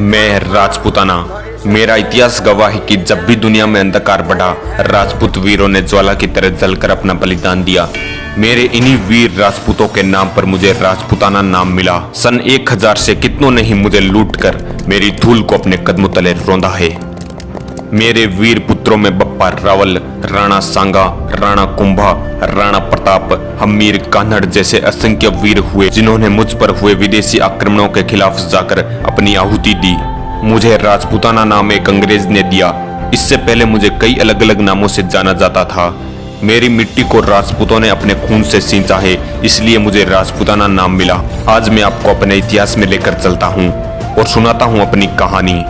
मैं राजपूताना। मेरा इतिहास गवाह है कि जब भी दुनिया में अंधकार बढ़ा, राजपूत वीरों ने ज्वाला की तरह जलकर अपना बलिदान दिया। मेरे इन्हीं वीर राजपूतों के नाम पर मुझे राजपूताना नाम मिला। सन 1000 से कितनों ने ही मुझे लूटकर मेरी धूल को अपने कदमों तले रौंदा है। मेरे वीर पुत्रों में बप्पा रावल, राणा सांगा, राणा कुंभा, राणा प्रताप, हमीर कान्हड़ जैसे असंख्य वीर हुए, जिन्होंने मुझ पर हुए विदेशी आक्रमणों के खिलाफ जाकर अपनी आहुति दी। मुझे राजपूताना नाम एक अंग्रेज ने दिया। इससे पहले मुझे कई अलग अलग नामों से जाना जाता था। मेरी मिट्टी को राजपूतों ने अपने खून से सींचा है, इसलिए मुझे राजपूताना नाम मिला। आज मैं आपको अपने इतिहास में लेकर चलता हूँ और सुनाता हूँ अपनी कहानी।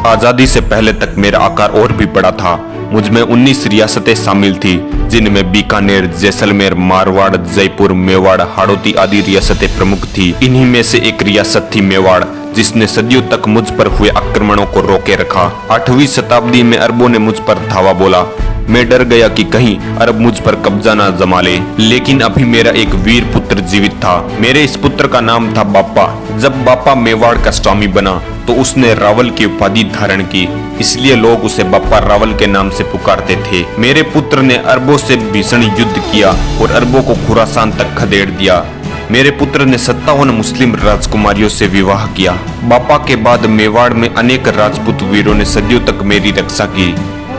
आजादी से पहले तक मेरा आकार और भी बड़ा था। मुझ में 19 रियासतें शामिल थी, जिनमें बीकानेर, जैसलमेर, मारवाड़, जयपुर, मेवाड़, हाड़ौती आदि रियासतें प्रमुख थी। इन्हीं में से एक रियासत थी मेवाड़, जिसने सदियों तक मुझ पर हुए आक्रमणों को रोके रखा। 8वीं शताब्दी में अरबों ने मुझ पर धावा बोला। मैं डर गया कि कहीं अरब मुझ पर कब्जा ना जमा ले, लेकिन अभी मेरा एक वीर पुत्र जीवित था। मेरे इस पुत्र का नाम था बापा। जब बापा मेवाड़ का स्वामी बना तो उसने रावल की उपाधि धारण की, इसलिए लोग उसे बापा रावल के नाम से पुकारते थे। मेरे पुत्र ने अरबों से भीषण युद्ध किया और अरबों को खुरासान तक खदेड़ दिया। मेरे पुत्र ने 57 मुस्लिम राजकुमारियों से विवाह किया। बापा के बाद मेवाड़ में अनेक राजपूत वीरों ने सदियों तक मेरी रक्षा की।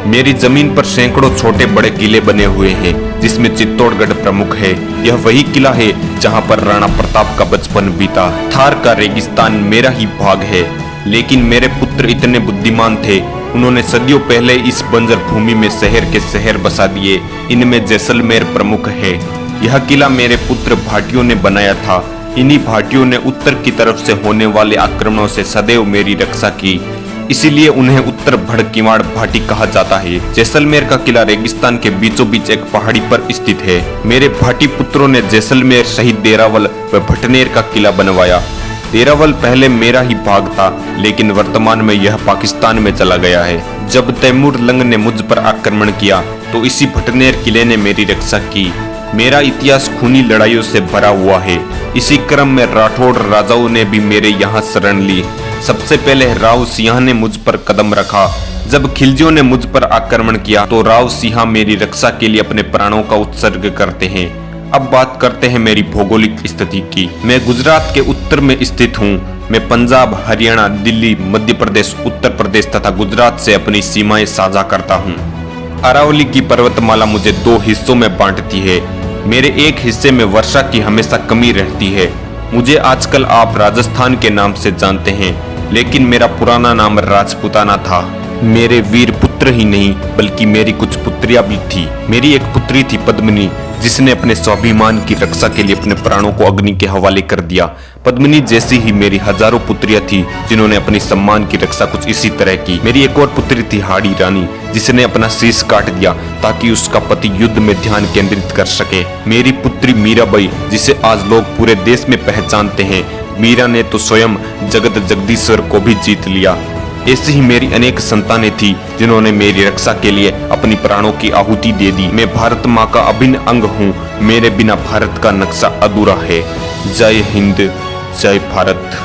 मेरी जमीन पर सैकड़ों छोटे बड़े किले बने हुए हैं, जिसमें चित्तौड़गढ़ प्रमुख है। यह वही किला है जहां पर राणा प्रताप का बचपन बीता। थार का रेगिस्तान मेरा ही भाग है, लेकिन मेरे पुत्र इतने बुद्धिमान थे, उन्होंने सदियों पहले इस बंजर भूमि में शहर के शहर बसा दिए। इनमें जैसलमेर प्रमुख है। यह किला मेरे पुत्र भाटियों ने बनाया था। इन्हीं भाटियों ने उत्तर की तरफ से होने वाले आक्रमणों से सदैव मेरी रक्षा की, इसीलिए उन्हें उत्तर भड़कीवाड़ भाटी कहा जाता है। जैसलमेर का किला रेगिस्तान के बीचों बीच एक पहाड़ी पर स्थित है। मेरे भाटी पुत्रों ने जैसलमेर शहीद देरावल व भटनेर का किला बनवाया। देरावल पहले मेरा ही भाग था, लेकिन वर्तमान में यह पाकिस्तान में चला गया है। जब तैमूर लंग ने मुझ पर आक्रमण किया तो इसी भटनेर किले ने मेरी रक्षा की। मेरा इतिहास खूनी लड़ाइयों से भरा हुआ है। इसी क्रम में राठौड़ राजाओं ने भी मेरे यहाँ शरण ली। सबसे पहले राव सिंह ने मुझ पर कदम रखा। जब खिलजियों ने मुझ पर आक्रमण किया तो राव सिंह मेरी रक्षा के लिए अपने प्राणों का उत्सर्ग करते हैं। अब बात करते हैं मेरी भौगोलिक स्थिति की। मैं गुजरात के उत्तर में स्थित हूँ। मैं पंजाब, हरियाणा, दिल्ली, मध्य प्रदेश, उत्तर प्रदेश तथा गुजरात से अपनी सीमाएं साझा करता हूँ। अरावली की पर्वतमाला मुझे 2 हिस्सों में बांटती है। मेरे एक हिस्से में वर्षा की हमेशा कमी रहती है। मुझे आजकल आप राजस्थान के नाम से जानते हैं, लेकिन मेरा पुराना नाम राजपूताना था। मेरे वीर पुत्र ही नहीं, बल्कि मेरी कुछ पुत्रियां भी थी। मेरी एक पुत्री थी पद्मिनी, जिसने अपने स्वाभिमान की रक्षा के लिए अपने प्राणों को अग्नि के हवाले कर दिया। पद्मिनी जैसी ही मेरी हजारों पुत्रियां थी, जिन्होंने अपनी सम्मान की रक्षा कुछ इसी तरह की। मेरी एक और पुत्री थी हाड़ी रानी, जिसने अपना शीश काट दिया ताकि उसका पति युद्ध में ध्यान केंद्रित कर सके। मेरी पुत्री मीराबाई, जिसे आज लोग पूरे देश में पहचानते हैं। मीरा ने तो स्वयं जगत जगदीश्वर को भी जीत लिया। ऐसी ही मेरी अनेक संतानें थी, जिन्होंने मेरी रक्षा के लिए अपनी प्राणों की आहुति दे दी। मैं भारत माँ का अभिन्न अंग हूँ। मेरे बिना भारत का नक्शा अधूरा है। जय हिंद, जय भारत।